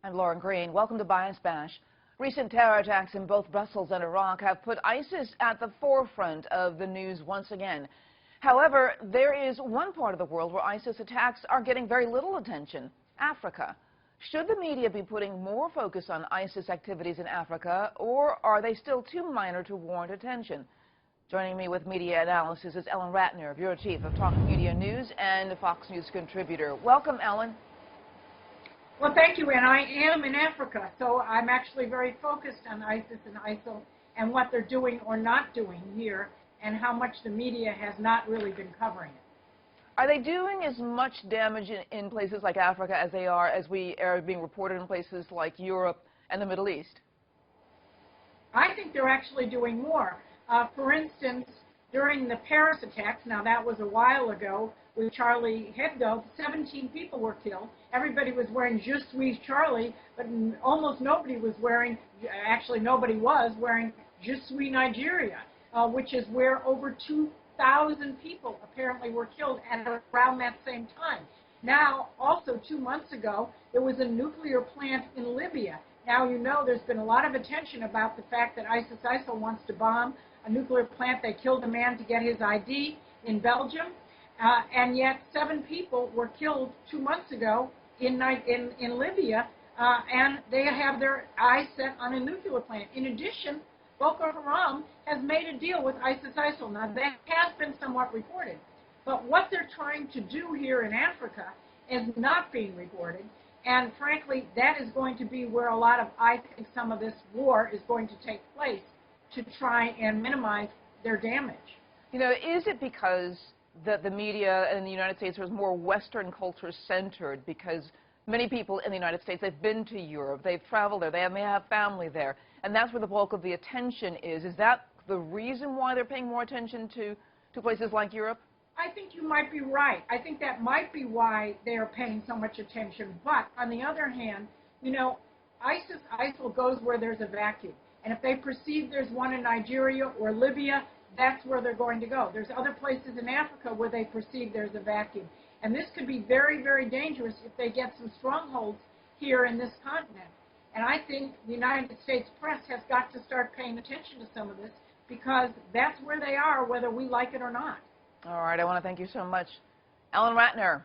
I'm Lauren Green. Welcome to Bias Bash. Recent terror attacks in both Brussels and Iraq have put ISIS at the forefront of the news once again. However, there is one part of the world where ISIS attacks are getting very little attention: Africa. Should the media be putting more focus on ISIS activities in Africa, or are they still too minor to warrant attention? Joining me with media analysis is Ellen Ratner, Bureau Chief of Talk Media News and Fox News contributor. Welcome, Ellen. Well, thank you, and I am in Africa, so I'm actually very focused on ISIS and ISIL and what they're doing or not doing here and how much the media has not really been covering it. Are they doing as much damage in places like Africa as they are being reported in places like Europe and the Middle East? I think they're actually doing more. For instance, during the Paris attacks, now that was a while ago, with Charlie Hebdo, 17 people were killed. Everybody was wearing Je suis Charlie, but almost nobody was wearing, actually nobody was wearing Je suis Nigeria, which is where over 2,000 people apparently were killed at around that same time. Now, also 2 months ago, there was a nuclear plant in Libya. Now, you know, there's been a lot of attention about the fact that ISIL wants to bomb a nuclear plant. They killed a man to get his ID in Belgium. And yet 7 people were killed 2 months ago in Libya, and they have their eyes set on a nuclear plant. In addition, Boko Haram has made a deal with ISIL. Now, that has been somewhat reported. But what they're trying to do here in Africa is not being reported. And frankly, that is going to be where a lot of, I think, some of this war is going to take place to try and minimize their damage. You know, is it because that the media in the United States is more Western culture centered, because many people in the United States, they've been to Europe, they've traveled there, they may have family there, and that's where the bulk of the attention is? Is that the reason why they're paying more attention to places like Europe? I think you might be right. I think that might be why they are paying so much attention. But on the other hand, you know, ISIL goes where there's a vacuum. And if they perceive there's one in Nigeria or Libya, that's where they're going to go. There's other places in Africa where they perceive there's a vacuum. And this could be very, very dangerous if they get some strongholds here in this continent. And I think the United States press has got to start paying attention to some of this, because that's where they are, whether we like it or not. All right, I want to thank you so much. Ellen Ratner.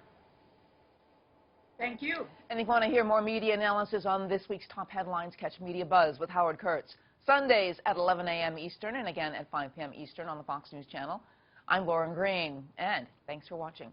Thank you. And if you want to hear more media analysis on this week's top headlines, catch Media Buzz with Howard Kurtz Sundays at 11 a.m. Eastern and again at 5 p.m. Eastern on the Fox News Channel. I'm Lauren Green, and thanks for watching.